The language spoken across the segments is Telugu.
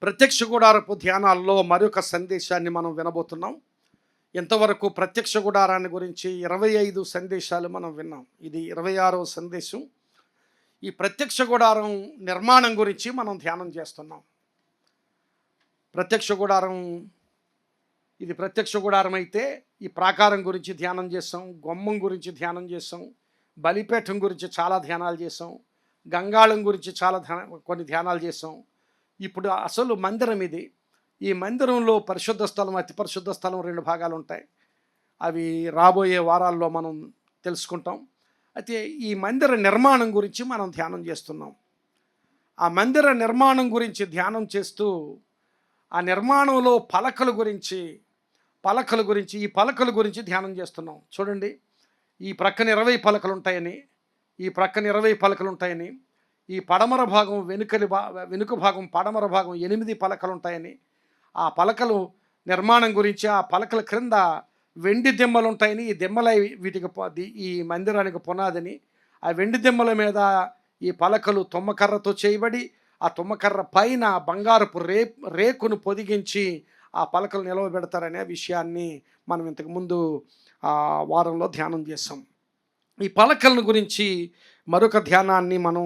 ప్రత్యక్ష గుడారపు ధ్యానాల్లో మరొక సందేశాన్ని మనం వినబోతున్నాం. ఇంతవరకు ప్రత్యక్ష గుడారాన్ని గురించి 25 సందేశాలు మనం విన్నాం. ఇది 26వ సందేశం. ఈ ప్రత్యక్ష గుడారం నిర్మాణం గురించి మనం ధ్యానం చేస్తున్నాం. ప్రత్యక్ష గుడారం ఇది ప్రత్యక్ష గుడారం అయితే ఈ ప్రాకారం గురించి ధ్యానం చేసాం, గుమ్మం గురించి ధ్యానం చేసాం, బలిపీఠం గురించి చాలా ధ్యానాలు చేసాం, గంగాళం గురించి కొన్ని ధ్యానాలు చేసాం. ఇప్పుడు అసలు మందిరం ఇది. ఈ మందిరంలో పరిశుద్ధ స్థలం, అతి పరిశుద్ధ స్థలం 2 భాగాలు ఉంటాయి. అవి రాబోయే వారాల్లో మనం తెలుసుకుంటాం. అయితే ఈ మందిర నిర్మాణం గురించి మనం ధ్యానం చేస్తున్నాం. ఆ మందిర నిర్మాణం గురించి ధ్యానం చేస్తూ ఆ నిర్మాణంలో ఈ పలకల గురించి ధ్యానం చేస్తున్నాం. చూడండి, ఈ ప్రక్కన 20 పలకలు ఉంటాయని, ఈ ప్రక్కన 20 పలకలు ఉంటాయని, ఈ పడమర భాగం వెనుక భాగం పడమర భాగం 8 పలకలు ఉంటాయని, ఆ పలకలు నిర్మాణం గురించి, ఆ పలకల క్రింద వెండి దిమ్మలు ఉంటాయని, ఈ దిమ్మలై ఈ మందిరానికి పునాదని, ఆ వెండి దిమ్మల మీద ఈ పలకలు తుమ్మకర్రతో చేయబడి, ఆ తుమ్మకర్ర పైన బంగారపు రేకును పొదిగించి ఆ పలకలు నిలవబెడతారనే విషయాన్ని మనం ఇంతకుముందు వారంలో ధ్యానం చేసాం. ఈ పలకలను గురించి మరొక ధ్యానాన్ని మనం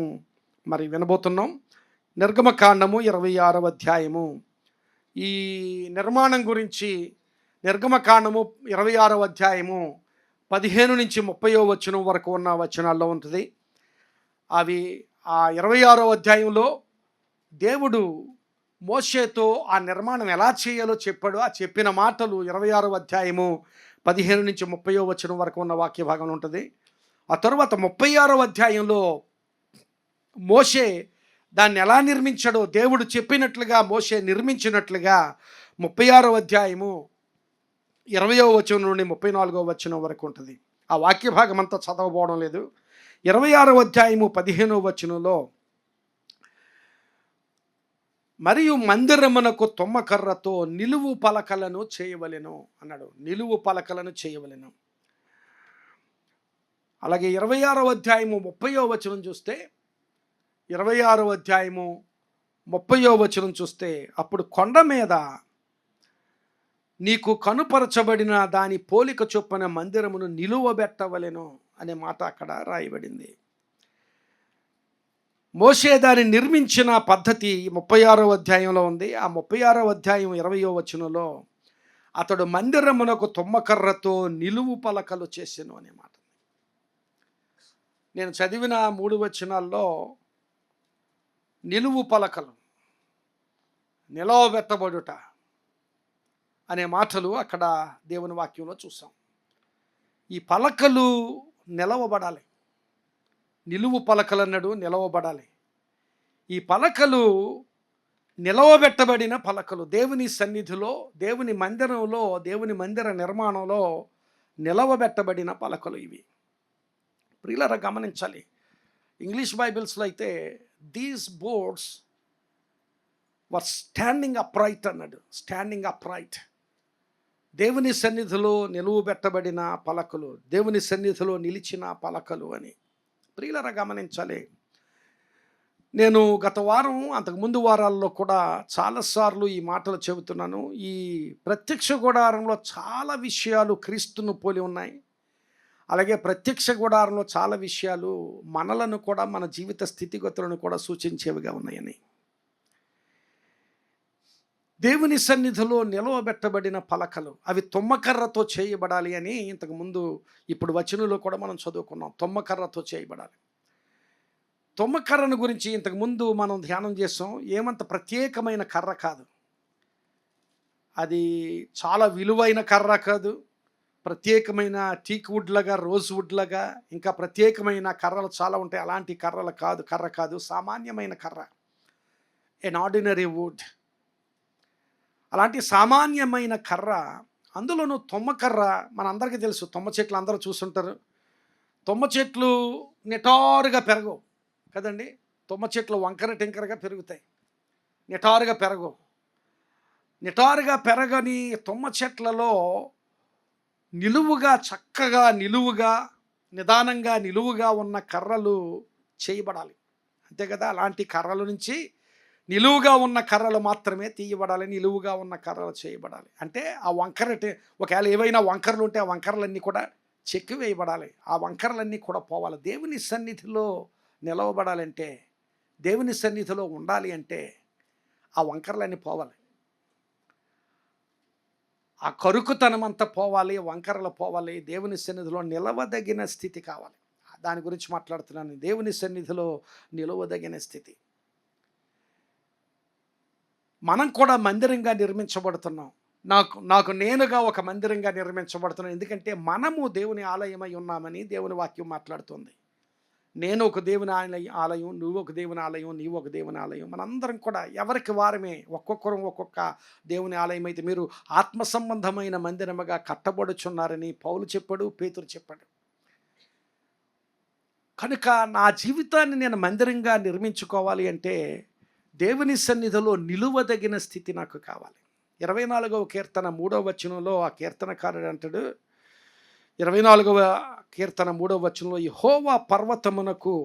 వినబోతున్నాం. నిర్గమకాండము 26వ అధ్యాయము. ఈ నిర్మాణం గురించి నిర్గమకాండము 26వ అధ్యాయము 15 నుంచి 30వ వచనం వరకు ఉన్న వచనాల్లో ఉంటుంది. అవి ఆ 26వ అధ్యాయంలో దేవుడు మోషేతో ఆ నిర్మాణం ఎలా చేయాలో చెప్పాడు. ఆ చెప్పిన మాటలు 26వ అధ్యాయము 15 నుంచి 30వ వచనం వరకు ఉన్న వాక్య భాగంలో ఉంటుంది. ఆ తరువాత 36వ అధ్యాయంలో మోషే దాన్ని ఎలా నిర్మించాడో, దేవుడు చెప్పినట్లుగా మోషే నిర్మించినట్లుగా 36వ అధ్యాయము 20వ వచనం నుండి 34వ వచనం వరకు ఉంటుంది. ఆ వాక్య భాగం అంతా చదవబోవడం లేదు. 26వ అధ్యాయము 15వ వచనంలో, మరియు మందిరమునకు తుమ్మకర్రతో నిలువు పలకలను చేయవలెను అన్నాడు. నిలువు పలకలను చేయవలెను. అలాగే 26వ అధ్యాయము 30వ వచనం చూస్తే, 26వ అధ్యాయము 30వ వచనం చూస్తే, అప్పుడు కొండ మీద నీకు కనుపరచబడిన దాని పోలిక చొప్పున మందిరమును నిలువబెట్టవలెను అనే మాట అక్కడ రాయబడింది. మోషే దాన్ని నిర్మించిన పద్ధతి 36వ అధ్యాయంలో ఉంది. ఆ 36వ అధ్యాయం 20వ వచనంలో అతడు మందిరమునకు తుమ్మకర్రతో నిలువు పలకలు చేసెను అనే మాట. నేను చదివిన 3 వచనాల్లో నిలువు పలకలు, నిలవబెట్టబడుట అనే మాటలు అక్కడ దేవుని వాక్యంలో చూసాం. ఈ పలకలు నిలవబడాలి. నిలువు పలకలు అన్నాడు, నిలవబడాలి. ఈ పలకలు నిలవబెట్టబడిన పలకలు, దేవుని సన్నిధిలో, దేవుని మందిరంలో, దేవుని మందిర నిర్మాణంలో నిలవబెట్టబడిన పలకలు ఇవి. ప్రియులారా, గమనించాలి. ఇంగ్లీష్ బైబిల్స్లో అయితే these boards were standing upright అన్నాడు. స్టాండింగ్ అప్రైట్, దేవుని సన్నిధిలో నిలువబెట్టబడిన పలకలు, దేవుని సన్నిధిలో నిలిచిన పలకలు అని. ప్రియులారా, గమనించాలి. నేను గత వారం, అంతకుముందు వారాల్లో కూడా చాలాసార్లు ఈ మాటలు చెబుతున్నాను. ఈ ప్రత్యక్ష గుడారంలో చాలా విషయాలు క్రీస్తును పోలి ఉన్నాయి. అలాగే ప్రత్యక్ష గుడారంలో చాలా విషయాలు మనలను కూడా, మన జీవిత స్థితిగతులను కూడా సూచించేవిగా ఉన్నాయని. దేవుని సన్నిధిలో నిలవబెట్టబడిన పలకలు అవి తుమ్మకర్రతో చేయబడాలి అని ఇంతకుముందు ఇప్పుడు వచనంలో కూడా మనం చదువుకున్నాం. తుమ్మకర్రతో చేయబడాలి. తుమ్మకర్రను గురించి ఇంతకుముందు మనం ధ్యానం చేసాం. ఏమంత ప్రత్యేకమైన కర్ర కాదు, అది చాలా విలువైన కర్ర కాదు. ప్రత్యేకమైన టీక్ వుడ్ లాగా, రోజ్ వుడ్ లాగా, ఇంకా ప్రత్యేకమైన కర్రలు చాలా ఉంటాయి. అలాంటి కర్ర కాదు, సామాన్యమైన కర్ర, ఎన్ ఆర్డినరీ వుడ్. అలాంటి సామాన్యమైన కర్ర, అందులోనూ తుమ్మకర్ర. మనందరికీ తెలుసు, తుమ్మ చెట్లు అందరూ చూస్తుంటారు. తుమ్మ చెట్లు నిటారుగా పెరగవు కదండి. తుమ్మ చెట్లు వంకర టింకరగా పెరుగుతాయి, నిటారుగా పెరగవు. నిటారుగా పెరగని తుమ్మ చెట్లలో చక్కగా నిలువుగా, నిదానంగా నిలువుగా ఉన్న కర్రలు చేయబడాలి, అంతే కదా. అలాంటి కర్రల నుంచి నిలువుగా ఉన్న కర్రలు మాత్రమే తీయబడాలి, నిలువుగా ఉన్న కర్రలు చేయబడాలి. అంటే ఆ ఒకవేళ ఏవైనా వంకరలు ఉంటే ఆ వంకరలన్నీ కూడా చెక్కివేయబడాలి. ఆ వంకరలన్నీ కూడా పోవాలి. దేవుని సన్నిధిలో నిలవబడాలంటే, దేవుని సన్నిధిలో ఉండాలి అంటే ఆ వంకరలన్నీ పోవాలి. ఆ కరుకుతనమంతా పోవాలి, వంకరలు పోవాలి. దేవుని సన్నిధిలో నిలవదగిన స్థితి కావాలి. దాని గురించి మాట్లాడుతున్నాను. దేవుని సన్నిధిలో నిలవదగిన స్థితి. మనం కూడా మందిరంగా నిర్మించబడుతున్నాం. నాకు నాకు నేనుగా ఒక మందిరంగా నిర్మించబడుతున్నాను. ఎందుకంటే మనము దేవుని ఆలయమై ఉన్నామని దేవుని వాక్యం మాట్లాడుతుంది. నేను ఒక దేవుని ఆలయం, నువ్వు ఒక దేవుని ఆలయం, నీవు ఒక దేవుని ఆలయం. మనందరం కూడా ఎవరికి వారమే ఒక్కొక్కరం ఒక్కొక్క దేవుని ఆలయం. అయితే మీరు ఆత్మ సంబంధమైన మందిరముగా కట్టబడుచున్నారని పౌలు చెప్పాడు, పేతురు చెప్పాడు. కనుక నా జీవితాన్ని నేను మందిరంగా నిర్మించుకోవాలి అంటే దేవుని సన్నిధిలో నిలువదగిన స్థితి నాకు కావాలి. 24వ కీర్తన 3వ వచనంలో ఆ కీర్తనకారుడు అంటాడు, 24వ కీర్తన 3వ వచనంలో, యెహోవా పర్వతమునకు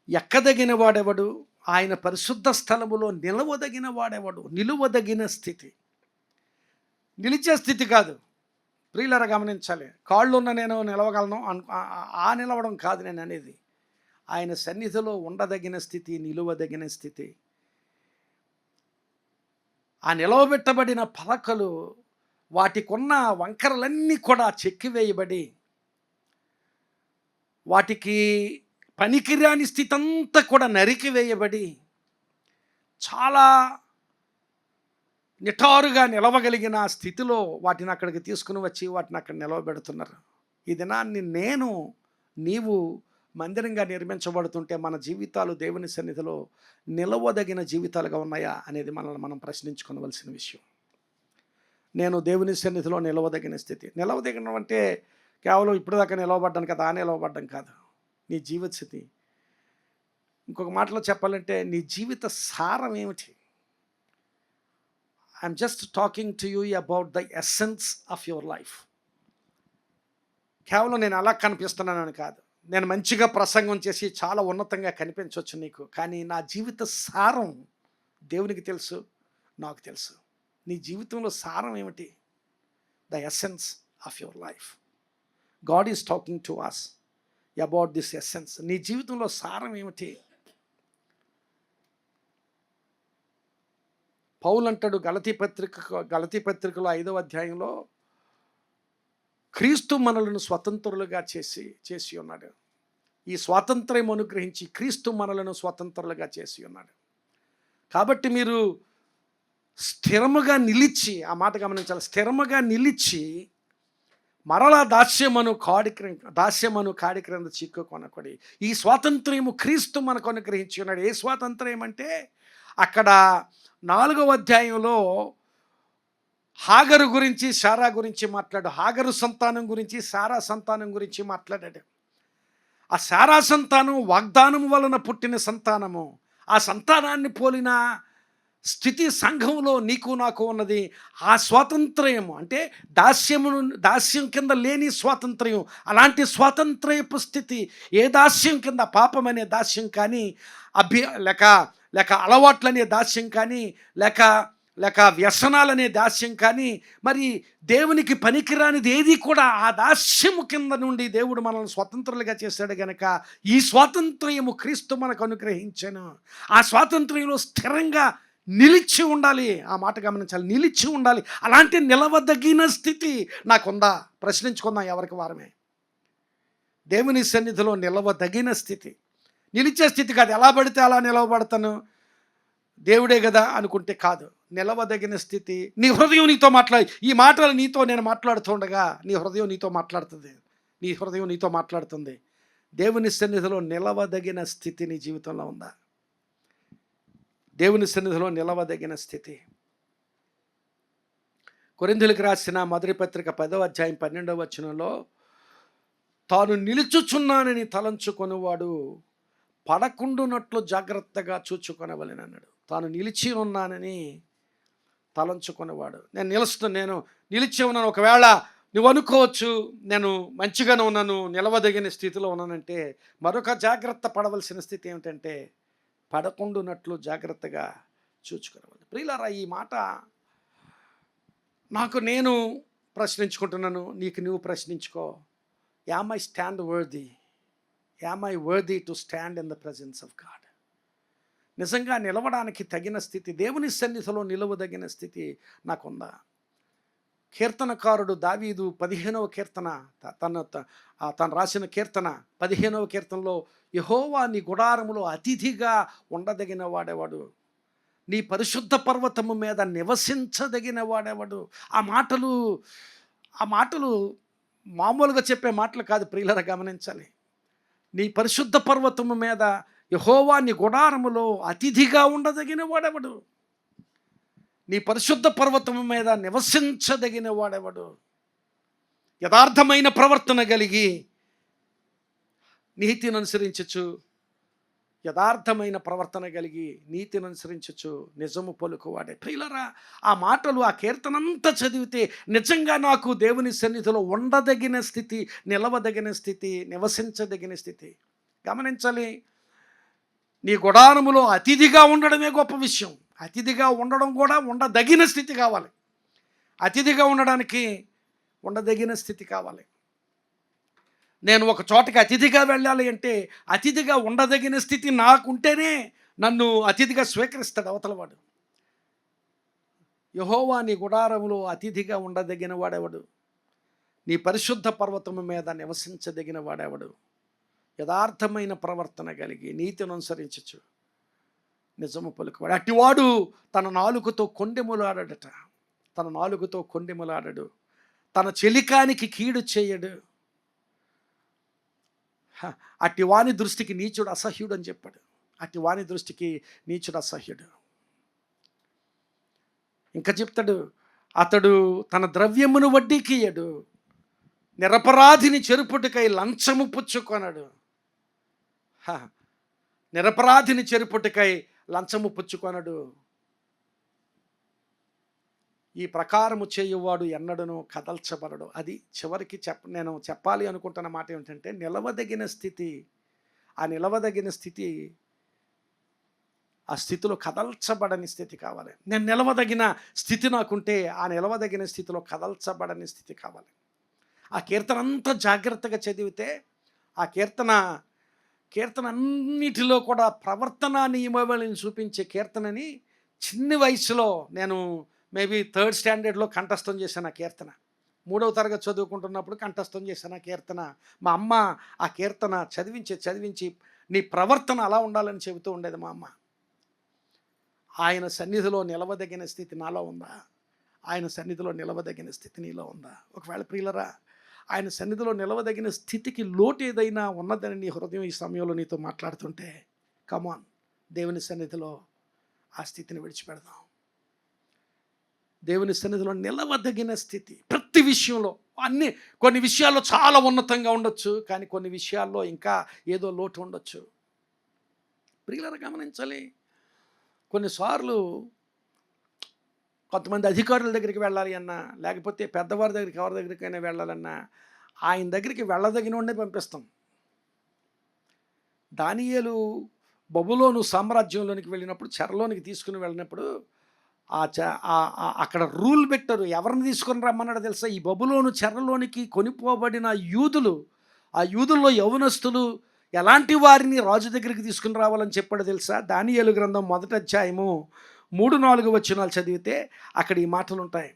ఎక్కదగిన వాడెవడు, ఆయన పరిశుద్ధ స్థలములో నిలవదగిన వాడెవడు. నిలువదగిన స్థితి, నిలిచే స్థితి కాదు. ప్రియులారా గమనించాలి. కాళ్ళున్న నేను నిలవగలను ఆ నిలవడం కాదు నేను అనేది. ఆయన సన్నిధిలో ఉండదగిన స్థితి, నిలువదగిన స్థితి. ఆ నిలవబెట్టబడిన పలకలు వాటికున్న వంకరలన్నీ కూడా చెక్కివేయబడి, వాటికి పనికిరాని స్థితి అంతా కూడా నరికివేయబడి, చాలా నిటారుగా నిలవగలిగిన స్థితిలో వాటిని అక్కడికి తీసుకుని వచ్చి వాటిని అక్కడ నిలవబెడుతున్నారు. ఈ దినాన్ని నీవు మందిరంగా నిర్మించబడుతుంటే మన జీవితాలు దేవుని సన్నిధిలో నిలవదగిన జీవితాలుగా ఉన్నాయా అనేది మనల్ని మనం ప్రశ్నించుకోవలసిన విషయం. నేను దేవుని సన్నిధిలో నిలవదగిన స్థితి. నిలవదగిన అంటే కేవలం ఇప్పటిదాకా నిలవబడ్డాను కదా, నిలవబడ్డం కాదు. నీ జీవిత స్థితి, ఇంకొక మాటలో చెప్పాలంటే నీ జీవిత సారం ఏమిటి? I'm just talking to you about the essence of your life. కేవలం నేను అలా కనిపిస్తున్నానని కాదు. నేను మంచిగా ప్రసంగం చేసి చాలా ఉన్నతంగా కనిపించవచ్చు నీకు, కానీ నా జీవిత సారం దేవునికి తెలుసు, నాకు తెలుసు. నీ జీవితంలో సారం ఏమిటి? The essence of your life. God is talking to us about this essence. నీ జీవితంలో సారం ఏమిటి? పౌలు అంటాడు గలతీ పత్రికలో 5వ అధ్యాయంలో, క్రీస్తు మనలను స్వతంత్రులుగా చేసి ఉన్నాడు. ఈ స్వాతంత్ర్యం అనుగ్రహించి క్రీస్తు మనలను స్వతంత్రులుగా చేసి ఉన్నాడు. కాబట్టి మీరు స్థిరముగా నిలిచి, ఆ మాట గమనించాలి, స్థిరముగా నిలిచి మరలా దాస్యమను కాడి క్రింద చిక్కుకొనకూడి. ఈ స్వాతంత్ర్యము క్రీస్తు మనకు అనుగ్రహించి ఉన్నాడు. ఏ స్వాతంత్ర్యం అంటే, అక్కడ 4వ అధ్యాయంలో హాగరు గురించి, శారా గురించి మాట్లాడు. హాగరు సంతానం గురించి, శారా సంతానం గురించి మాట్లాడాడు. ఆ శారా సంతానం వాగ్దానం వలన పుట్టిన సంతానము. ఆ సంతానాన్ని పోలిన స్థితి సంఘంలో నీకు నాకు ఉన్నది. ఆ స్వాతంత్ర్యము అంటే దాస్యం కింద లేని స్వాతంత్ర్యం. అలాంటి స్వాతంత్ర్యపు స్థితి. ఏ దాస్యం కింద, పాపం అనే దాస్యం కానీ, లేక అలవాట్లనే దాస్యం కానీ, లేక వ్యసనాలనే దాస్యం కానీ, మరి దేవునికి పనికిరానిది ఏది కూడా ఆ దాస్యము కింద నుండి దేవుడు మనల్ని స్వతంత్రులుగా చేశాడు గనక ఈ స్వాతంత్ర్యము క్రీస్తు మనకు అనుగ్రహించాను. ఆ స్వాతంత్ర్యంలో స్థిరంగా నిలిచి ఉండాలి. ఆ మాట గమనించాలి, నిలిచి ఉండాలి. అలాంటి నిలవదగిన స్థితి నాకుందా? ప్రశ్నించుకుందాం ఎవరికి వారమే. దేవుని సన్నిధిలో నిలవదగిన స్థితి, నిలిచే స్థితి కాదు. ఎలా పడితే అలా నిలవబడతాను, దేవుడే కదా అనుకుంటే కాదు. నిలవదగిన స్థితి. నీ హృదయం నీతో ఈ మాటలు నేను మాట్లాడుతుండగా నీ హృదయం నీతో మాట్లాడుతుంది. దేవుని సన్నిధిలో నిలవదగిన స్థితి నీ జీవితంలో ఉందా? దేవుని సన్నిధిలో నిలవదగిన స్థితి. కొరింథీయులకు రాసిన మొదటి పత్రిక 10వ అధ్యాయం 12వ వచనంలో, తాను నిలుచుచున్నానని తలంచుకొనివాడు పడకుండునట్లు జాగ్రత్తగా చూచుకొనవలెనన్నాడు. తాను నిలిచి ఉన్నానని తలంచుకునేవాడు. నేను నిలిచి ఉన్నాను. ఒకవేళ నువ్వు అనుకోవచ్చు నేను మంచిగానే ఉన్నాను, నిలవదగిన స్థితిలో ఉన్నానంటే, మరొక జాగ్రత్త పడవలసిన స్థితి ఏమిటంటే, పడకుండునట్లు జాగ్రత్తగా చూచుకోవాలి. ప్రియులారా, ఈ మాట నాకు నేను ప్రశ్నించుకుంటున్నాను, నీకు నువ్వు ప్రశ్నించుకో. Am I stand worthy? Am I worthy to stand in the presence of God? నిజంగా నిలవడానికి తగిన స్థితి, దేవుని సన్నిధిలో నిలవదగిన స్థితి నాకుందా? కీర్తనకారుడు దావీదు 15వ కీర్తన, తను రాసిన కీర్తన 15వ కీర్తనలో, యెహోవా నీ గుడారములో అతిథిగా ఉండదగిన వాడేవాడు, నీ పరిశుద్ధ పర్వతము మీద నివసించదగిన వాడేవాడు. ఆ మాటలు మామూలుగా చెప్పే మాటలు కాదు ప్రియులారా, గమనించాలి. నీ పరిశుద్ధ పర్వతము మీద యెహోవా నీ గుడారములో అతిథిగా ఉండదగిన వాడెవడు, నీ పరిశుద్ధ పర్వతము మీద నివసించదగిన వాడెవడు? యథార్థమైన ప్రవర్తన కలిగి నీతిని అనుసరించచ్చు, యథార్థమైన ప్రవర్తన కలిగి నీతిని అనుసరించచ్చు, నిజము పలుకువాడే. ప్రియులారా, ఆ మాటలు, ఆ కీర్తనంతా చదివితే నిజంగా నాకు దేవుని సన్నిధిలో ఉండదగిన స్థితి, నిలవదగిన స్థితి, నివసించదగిన స్థితి. గమనించాలి, నీ గుడారములో అతిథిగా ఉండడమే గొప్ప విషయం. అతిథిగా ఉండడం కూడా ఉండదగిన స్థితి కావాలి. అతిథిగా ఉండడానికి ఉండదగిన స్థితి కావాలి. నేను ఒక చోటకి అతిథిగా వెళ్ళాలి అంటే అతిథిగా ఉండదగిన స్థితి నాకుంటేనే నన్ను అతిథిగా స్వీకరిస్తాడు అవతలవాడు. యెహోవా నీ గుడారములో అతిథిగా ఉండదగిన వాడెవడు, నీ పరిశుద్ధ పర్వతము మీద నివసించదగిన వాడెవడు? యథార్థమైన ప్రవర్తన కలిగి నీతిని అనుసరించచ్చు, నిజము పలుకువాడు. అట్టివాడు తన నాలుకతో కొండెములాడట, తన నాలుకతో కొండెములాడడు, తన చెలికానికి కీడు చేయడు. అట్టి వాని దృష్టికి నీచుడు అసహ్యుడు అని చెప్పాడు. అట్టి వాని దృష్టికి నీచుడు అసహ్యుడు. ఇంకా చెప్తాడు, అతడు తన ద్రవ్యమును వడ్డీకి ఇయ్యడు, నిరపరాధిని చెరుపుటకై లంచము పుచ్చుకొనడు. నిరపరాధిని చెరుపుటకై లంచము పుచ్చుకొనడు. ఈ ప్రకారము చేయువాడు ఎన్నడను కదల్చబడడు. అది చివరికి నేను చెప్పాలి అనుకుంటున్న మాట ఏమిటంటే, నిలవదగిన స్థితి, ఆ నిలవదగిన స్థితి, ఆ స్థితిలో కదల్చబడని స్థితి కావాలి. నేను నిలవదగిన స్థితి నాకుంటే ఆ నిలవదగిన స్థితిలో కదల్చబడని స్థితి కావాలి. ఆ కీర్తన అంతా జాగ్రత్తగా చదివితే, ఆ కీర్తన అన్నిటిలో కూడా ప్రవర్తన నియమావళిని చూపించే కీర్తనని చిన్ని వయసులో నేను మేబీ 3rd స్టాండర్డ్లో కంఠస్థం చేశాను. ఆ కీర్తన 3వ తరగతి చదువుకుంటున్నప్పుడు కంఠస్థం చేశాను ఆ కీర్తన. మా అమ్మ ఆ కీర్తన చదివించి నీ ప్రవర్తన అలా ఉండాలని చెబుతూ ఉండేది మా అమ్మ. ఆయన సన్నిధిలో నిలవదగిన స్థితి నాలో ఉందా? ఆయన సన్నిధిలో నిలవదగిన స్థితి నీలో ఉందా? ఒకవేళ ప్రియులరా, ఆయన సన్నిధిలో నిలవదగిన స్థితికి లోటు ఏదైనా ఉన్నదని నీ హృదయం ఈ సమయంలో నీతో మాట్లాడుతుంటే, కమాన్, దేవుని సన్నిధిలో ఆ స్థితిని విడిచిపెడదాం. దేవుని సన్నిధిలో నిలవదగిన స్థితి ప్రతి విషయంలో. కొన్ని విషయాల్లో చాలా ఉన్నతంగా ఉండొచ్చు, కానీ కొన్ని విషయాల్లో ఇంకా ఏదో లోటు ఉండొచ్చు. ప్రియులారా, గమనించాలి, కొన్నిసార్లు కొంతమంది అధికారుల దగ్గరికి వెళ్ళాలి అన్నా, లేకపోతే పెద్దవారి దగ్గరికి, ఎవరి దగ్గరికైనా వెళ్ళాలన్నా ఆయన దగ్గరికి వెళ్ళదగిన వాడినే పంపిస్తాం. దానియేలు బబులోను సామ్రాజ్యంలోనికి వెళ్ళినప్పుడు, చెరలోనికి తీసుకుని వెళ్ళినప్పుడు అక్కడ రూల్ పెట్టారు, ఎవరిని తీసుకొని రమ్మన్నాడు తెలుసా? ఈ బబులోను చెరలోనికి కొనిపోబడిన యూదులు, ఆ యూదుల్లో యవనస్తులు ఎలాంటి వారిని రాజు దగ్గరికి తీసుకుని రావాలని చెప్పాడు తెలుసా? దానియేలు గ్రంథం 1వ అధ్యాయము 3-4 వచనాలు చదివితే అక్కడ ఈ మాటలు ఉంటాయి.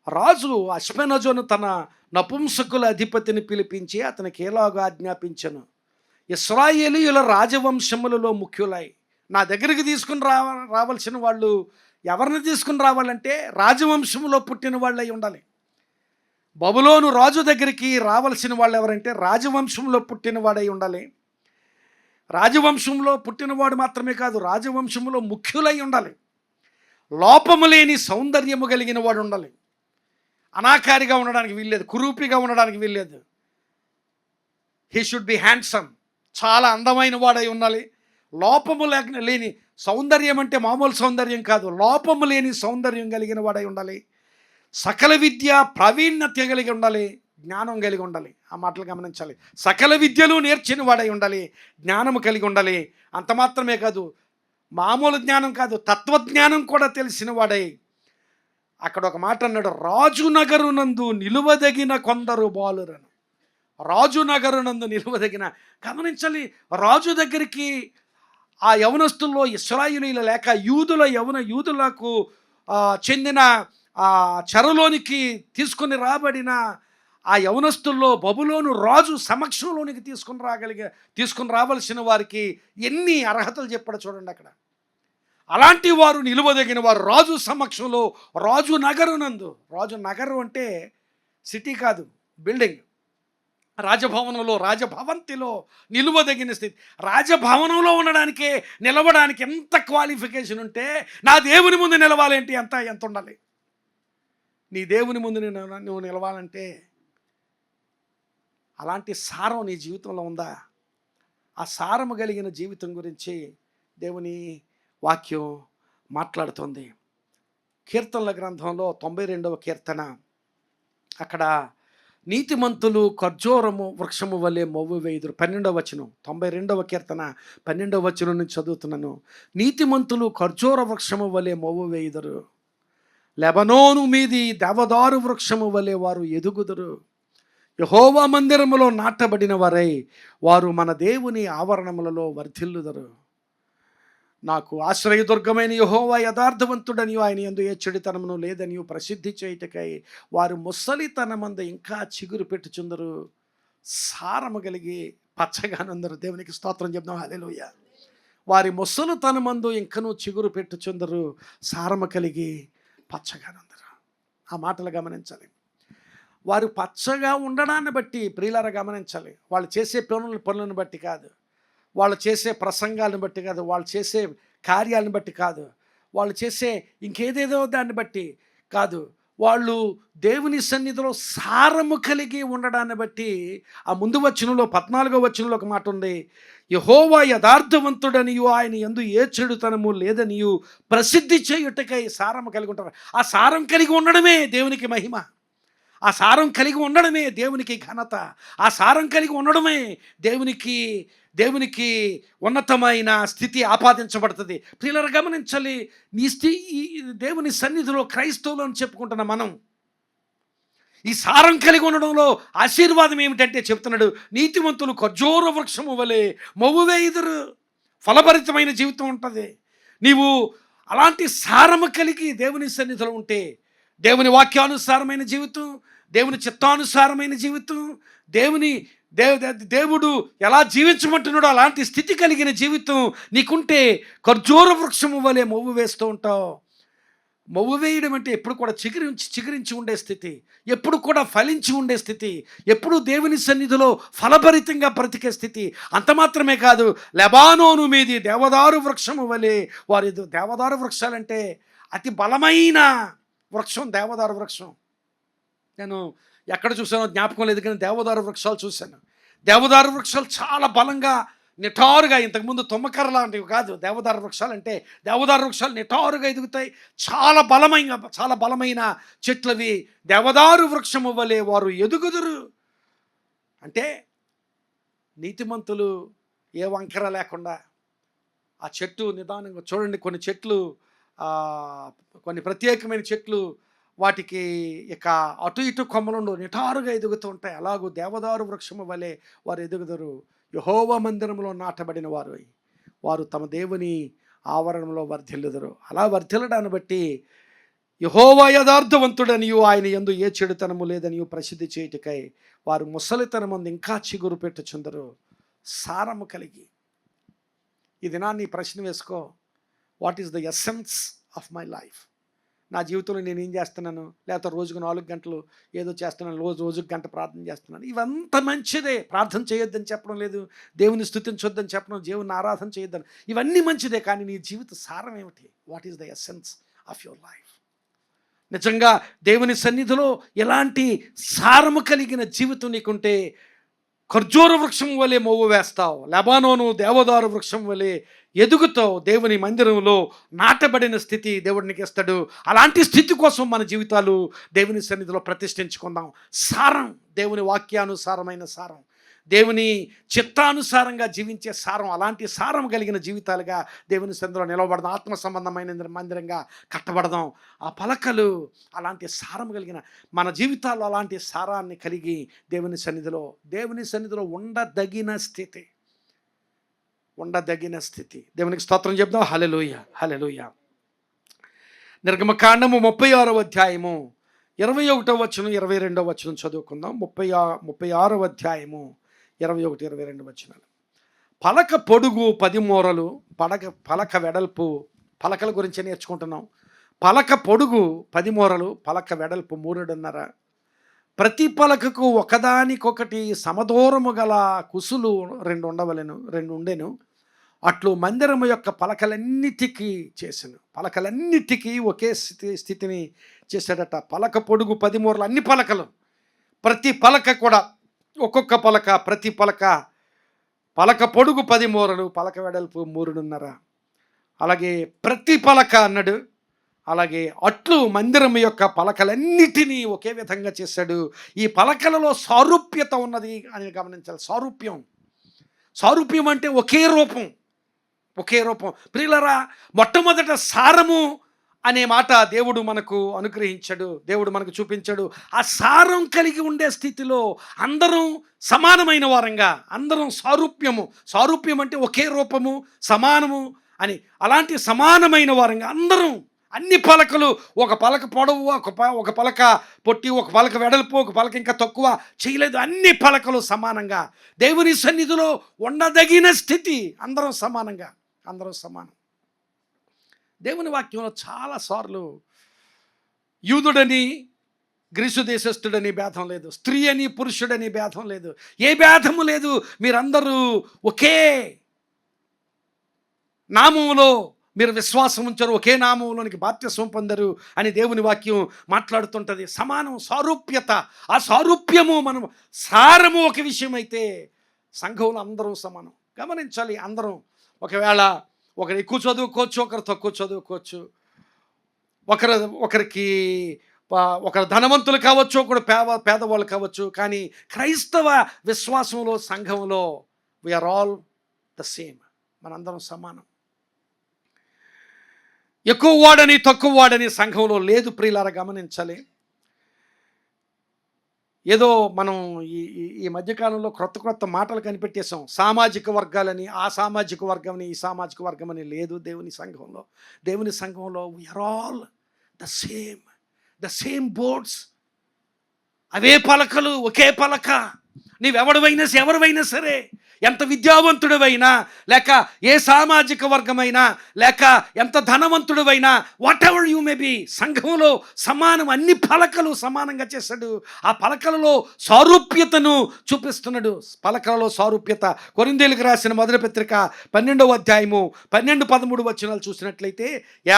రాజు అష్పెనజోను తన నపుంసకుల అధిపతిని పిలిపించి అతనికి ఎలాగా ఆజ్ఞాపించను, ఇశ్రాయేలీయుల రాజవంశములలో ముఖ్యులై నా దగ్గరికి తీసుకుని రావాల్సిన వాళ్ళు ఎవరిని తీసుకుని రావాలంటే రాజవంశంలో పుట్టిన వాళ్ళు అయి ఉండాలి. బబులోను రాజు దగ్గరికి రావాల్సిన వాళ్ళు ఎవరంటే రాజవంశంలో పుట్టిన వాడై ఉండాలి. రాజవంశంలో పుట్టినవాడు మాత్రమే కాదు, రాజవంశంలో ముఖ్యులై ఉండాలి. లోపము లేని సౌందర్యము కలిగిన వాడు ఉండాలి. అనాకారిగా ఉండడానికి వీల్లేదు, కురూపిగా ఉండడానికి వీల్లేదు. హీ షుడ్ బి హ్యాండ్సమ్, చాలా అందమైన వాడై ఉండాలి. లోపము లేని సౌందర్యం అంటే మామూలు సౌందర్యం కాదు, లోపము లేని సౌందర్యం కలిగిన వాడై ఉండాలి. సకల విద్య ప్రావీణ్యత కలిగి ఉండాలి, జ్ఞానం కలిగి ఉండాలి. ఆ మాటలు గమనించాలి. సకల విద్యలు నేర్చిన వాడై ఉండాలి, జ్ఞానము కలిగి ఉండాలి. అంత మాత్రమే కాదు, మామూలు జ్ఞానం కాదు, తత్వజ్ఞానం కూడా తెలిసిన వాడై అక్కడ ఒక మాట అన్నాడు, రాజునగరునందు నిలువదగిన కొందరు బాలురను. రాజునగరునందు నిలువదగిన, గమనించాలి, రాజు దగ్గరికి ఆ యవనస్తుల్లో ఇశ్రాయేలీయుల లేక యూదులకు చెందిన చెరలోనికి తీసుకుని రాబడిన ఆ యవనస్తుల్లో బబులోను రాజు సమక్షంలోనికి తీసుకుని రావలసిన వారికి ఎన్ని అర్హతలు చెప్పాడు చూడండి అక్కడ. అలాంటి వారు నిలువదగిన వారు రాజు సమక్షంలో, రాజు నగరునందు. రాజు నగరం అంటే సిటీ కాదు, బిల్డింగ్. రాజభవనంలో, రాజభవంతిలో నిలువదగిన స్థితి. రాజభవనంలో ఉండడానికే, నిలవడానికి ఎంత క్వాలిఫికేషన్ ఉంటే నా దేవుని ముందు నిలవాలంటే ఎంత ఉండాలి? నీ దేవుని ముందు నువ్వు నిలవాలంటే అలాంటి సారం నీ జీవితంలో ఉందా? ఆ సారము కలిగిన జీవితం గురించి దేవుని వాక్యం మాట్లాడుతుంది. కీర్తనల గ్రంథంలో 92వ కీర్తన, అక్కడ నీతిమంతులు ఖర్జూరము వృక్షము వలె మొవ్వు వేయుదురు. 12వ వచనం, 92వ కీర్తన 12వ వచనం నుంచి చదువుతున్నాను. నీతిమంతులు ఖర్జూర వృక్షము వలె మొవ్వు వేయుదురు, లెబనోను మీది దేవదారు వృక్షము వలె వారు ఎదుగుదురు. యెహోవా మందిరములో నాటబడిన వారై వారు మన దేవుని ఆవరణములలో వర్ధిల్లుదురు. నాకు ఆశ్రయదుర్గమైన యెహోవా యథార్థవంతుడనియు, ఆయన యందు ఏ చెడుతనమును లేదనియు ప్రసిద్ధి చేయుటకై వారు ముసలితనమందు ఇంకా చిగురు పెట్టుచుందరు, సారము కలిగి పచ్చగానందరు. దేవునికి స్తోత్రం చెప్దాం, హల్లెలూయా. వారి ముసలితనమందు ఇంకనూ చిగురు పెట్టుచుందరు, సారము కలిగి పచ్చగానందరు. ఆ మాటలు గమనించాలి. వారు పచ్చగా ఉండడాన్ని బట్టి ప్రియులారా గమనించాలి. వాళ్ళు చేసే పనులను బట్టి కాదు, వాళ్ళు చేసే ప్రసంగాలను బట్టి కాదు, వాళ్ళు చేసే కార్యాలను బట్టి కాదు, వాళ్ళు చేసే ఇంకేదేదో దాన్ని బట్టి కాదు, వాళ్ళు దేవుని సన్నిధిలో సారము కలిగి ఉండడాన్ని బట్టి. ఆ ముందు వచనంలో 14వ వచనంలో ఒక మాట ఉంది, యెహోవా యథార్థవంతుడనియు ఆయన యందు ఏ చెడుతనము లేదనియు ప్రసిద్ధి చేయుటకై సారము కలిగి ఉంటారు. ఆ సారం కలిగి ఉండడమే దేవునికి మహిమ, ఆ సారం కలిగి ఉండడమే దేవునికి ఘనత, ఆ సారం కలిగి ఉండడమే దేవునికి ఉన్నతమైన స్థితి ఆపాదించబడుతుంది. ప్రియులారా గమనించాలి, దేవుని సన్నిధిలో క్రైస్తవులు అని చెప్పుకుంటున్న మనం ఈ సారం కలిగి ఉండడంలో ఆశీర్వాదం ఏమిటంటే చెప్తున్నాడు, నీతిమంతులు ఖర్జూర వృక్షము వలె మొవ్వు వేయుదురు. ఫలభరితమైన జీవితం ఉంటుంది. నీవు అలాంటి సారము కలిగి దేవుని సన్నిధిలో ఉంటే, దేవుని వాక్యానుసారమైన జీవితం, దేవుని చిత్తానుసారమైన జీవితం, దేవుడు ఎలా జీవించమంటున్నాడో అలాంటి స్థితి కలిగిన జీవితం నీకుంటే ఖర్జూర వృక్షము వలె మొవ్వు వేస్తూ ఉంటావు. మొవ్వు వేయడం అంటే ఎప్పుడు కూడా చిగురించి ఉండే స్థితి, ఎప్పుడు కూడా ఫలించి ఉండే స్థితి, ఎప్పుడు దేవుని సన్నిధిలో ఫలభరితంగా బ్రతికే స్థితి. అంత మాత్రమే కాదు, లెబానోను మీది దేవదారు వృక్షము వలె వారి. దేవదారు వృక్షాలంటే అతి బలమైన వృక్షం దేవదారు వృక్షం. నేను ఎక్కడ చూసానో జ్ఞాపకం లేదు, కానీ దేవదారు వృక్షాలు చూశాను. దేవదారు వృక్షాలు చాలా బలంగా నిటారుగా, ఇంతకుముందు తుమ్మకర్ర లాంటివి కాదు దేవదారు వృక్షాలు అంటే. దేవదారు వృక్షాలు నిటారుగా ఎదుగుతాయి, చాలా బలమైన చెట్లవి. దేవదారు వృక్షము వలె వారు ఎదుగుదురు అంటే నీతిమంతులు ఏ వంకర లేకుండా ఆ చెట్టు నిదానంగా చూడండి. కొన్ని చెట్లు, కొన్ని ప్రత్యేకమైన చెట్లు, వాటికి ఇక అటు ఇటు కొమ్మలు నిటారుగా ఎదుగుతూ ఉంటాయి. అలాగూ దేవదారు వృక్షము వలె వారు ఎదుగుదరు. యెహోవా మందిరంలో నాటబడిన వారు తమ దేవుని ఆవరణంలో వర్ధిల్లుదరు. అలా వర్ధిల్లడాన్ని బట్టి యెహోవా యథార్థవంతుడనియు ఆయన యందు ఏ చెడుతనము లేదనియు ప్రసిద్ధి చేయుటకై వారు ముసలితనమందు ఇంకా చిగురు పెట్టుచుందరు, సారము కలిగి. ఈ దినాన్ని ప్రశ్న వేసుకో, what is the essence of my life? నా జీవితంలో నేను ఏం చేస్తున్నాను? లేకపోతే రోజుకు 4 గంటలు ఏదో చేస్తున్నాను, రోజుకు గంట ప్రార్థన చేస్తున్నాను. ఇవంతా మంచిదే, ప్రార్థన చేయొద్దని చెప్పడం లేదు, దేవుని స్తుతించొద్దని చెప్పడం, దేవుని ఆరాధన చేయొద్దని, ఇవన్నీ మంచిదే. కానీ నీ జీవిత సారం ఏమిటి? What is the essence of your life? నిజంగా దేవుని సన్నిధిలో ఎలాంటి సారము కలిగిన జీవితం నీకుంటే ఖర్జూర వృక్షం వలె మొవ్వు వేస్తావు, లెబానోను దేవదారు వృక్షం వలె ఎదుగుతావు. దేవుని మందిరంలో నాటబడిన స్థితి దేవుడికి ఇస్తాడు. అలాంటి స్థితి కోసం మన జీవితాలు దేవుని సన్నిధిలో ప్రతిష్ఠించుకుందాం. సారం, దేవుని వాక్యానుసారమైన సారం, దేవుని చిత్తానుసారంగా జీవించే సారం, అలాంటి సారం కలిగిన జీవితాలుగా దేవుని సన్నిధిలో నిలవబడదాం. ఆత్మ సంబంధమైన మందిరంగా కట్టబడదాం. ఆ పలకలు అలాంటి సారం కలిగిన మన జీవితాల్లో అలాంటి సారాన్ని కలిగి దేవుని సన్నిధిలో ఉండదగిన స్థితి. దేవునికి స్తోత్రం చెప్దాం. హల్లెలూయా, హల్లెలూయా. నిర్గమకాండము 36వ అధ్యాయము 21వ వచనం 22వ వచనం చదువుకుందాం. 36వ అధ్యాయము 21, 22 వచనాలు. పలక పొడుగు 10 మూరలు, పలక వెడల్పు. పలకల గురించి నేర్చుకుంటున్నాం. పలక పొడుగు 10 మూరలు, పలక వెడల్పు 3.5. ప్రతి పలకకు ఒకదానికొకటి సమదూరము గల కుసులు 2 ఉండెను. అట్లు మందిరము యొక్క పలకలన్నిటికీ ఒకే స్థితిని చేశాడట. పలక పొడుగు 10 మూరలు, అన్ని పలకలు, ప్రతి పలక కూడా ఒక్కొక్క పలక, ప్రతి పలక పొడుగు 10 మూరలు, పలక వెడల్పు 3.5. అలాగే ప్రతి పలక అన్నాడు. అలాగే అట్లు మందిరం యొక్క పలకలన్నిటినీ ఒకే విధంగా చేశాడు. ఈ పలకలలో సారూప్యత ఉన్నది అని గమనించాలి. సారూప్యం అంటే ఒకే రూపం. ప్రియులరా, మొట్టమొదట సారము అనే మాట దేవుడు మనకు అనుగ్రహించాడు, దేవుడు మనకు చూపించాడు. ఆ సారం కలిగి ఉండే స్థితిలో అందరం సమానమైన వారంగా, అందరం సారూప్యం అంటే ఒకే రూపము, సమానము అని, అలాంటి సమానమైన వారంగా అందరం, అన్ని పలకలు, ఒక పలక పొడవు, ఒక పలక పొట్టి, ఒక పలక వెడల్పు, ఒక పలక ఇంకా తక్కువ చేయలేదు. అన్ని పలకలు సమానంగా దేవుని సన్నిధిలో ఉండదగిన స్థితి. అందరం సమానం. దేవుని వాక్యంలో చాలాసార్లు యూదుడని గ్రీసు దేశస్థుడని భేదం లేదు, స్త్రీ అని పురుషుడని భేదం లేదు, ఏ భేదము లేదు. మీరందరూ ఒకే నామములో మీరు విశ్వాసం ఉంచారు, ఒకే నామంలోనికి బాప్తిస్మం పొందరు అని దేవుని వాక్యం మాట్లాడుతుంటుంది. సారూప్యత. ఆ సారూప్యము, మనం సారము ఒక విషయం అయితే సంఘంలో అందరూ సమానం. గమనించాలి. అందరం ఒకవేళ ఒకరు ఎక్కువ చదువుకోవచ్చు, ఒకరు తక్కువ చదువుకోవచ్చు, ఒకరు ధనవంతులు కావచ్చు, ఒకరు పేదవాళ్ళు కావచ్చు. కానీ క్రైస్తవ విశ్వాసంలో, సంఘంలో వీఆర్ ఆల్ ద సేమ్. మనందరం సమానం. ఎక్కువ వాడని తక్కువ వాడని సంఘంలో లేదు. ప్రియులారా, గమనించాలి. ఏదో మనం ఈ మధ్యకాలంలో క్రొత్త మాటలు కనిపెట్టేసాం. సామాజిక వర్గాలని, ఆ సామాజిక వర్గం అని, ఈ సామాజిక వర్గం అని లేదు దేవుని సంఘంలో we are all the same boards. అవే పలకలు, ఒకే పలక. ఎవరివైనా సరే, ఎంత విద్యావంతుడివైనా, లేక ఏ సామాజిక వర్గమైనా, లేక ఎంత ధనవంతుడివైనా, whatever you may be, సంఘంలో సమానం. అన్ని పలకలు సమానంగా చేశాడు. ఆ పలకలలో సారూప్యతను చూపిస్తున్నాడు. పలకలలో సారూప్యత. కొరింథీయులకు రాసిన మొదటి పత్రిక 12వ అధ్యాయము 12-13 వచనాలు చూసినట్లయితే,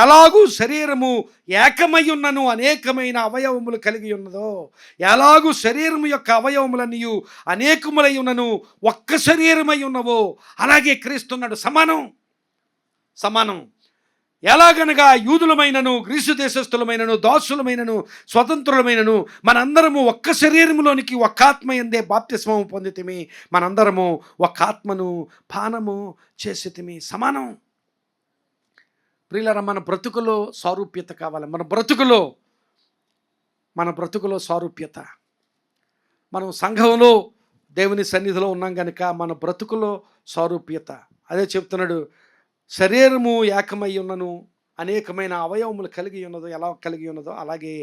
ఎలాగూ శరీరము ఏకమై ఉన్నను అనేకమైన అవయవములు కలిగి ఉన్నదో, ఎలాగూ శరీరము యొక్క అవయవములన్నీ అనేకములై ఉన్నను ఒక్క శరీరమై ఉన్నవో, అలాగే క్రీస్తున్నాడు. సమానం. ఎలాగనగా యూదులమైనను, గ్రీసు దేశస్థులమైనను, దాసులమైనను, స్వతంత్రులమైనను మనందరము ఒక్క శరీరములోనికి ఒక్క ఆత్మ యందే బాప్తిస్మము పొందితిమి. మనందరము ఒక్క ఆత్మను పానము చేసితిమి. సమానం. ప్రియులారా, మన బ్రతుకులో సారూప్యత కావాలి. మన బ్రతుకులో సారూప్యత. మనం సంఘంలో దేవుని సన్నిధిలో ఉన్నాం కనుక మన బ్రతుకులో సారూప్యత. అదే చెప్తున్నాడు. శరీరము ఏకమై ఉన్నను అనేకమైన అవయవములు కలిగి ఉన్నదో, ఎలా కలిగి ఉన్నదో అలాగే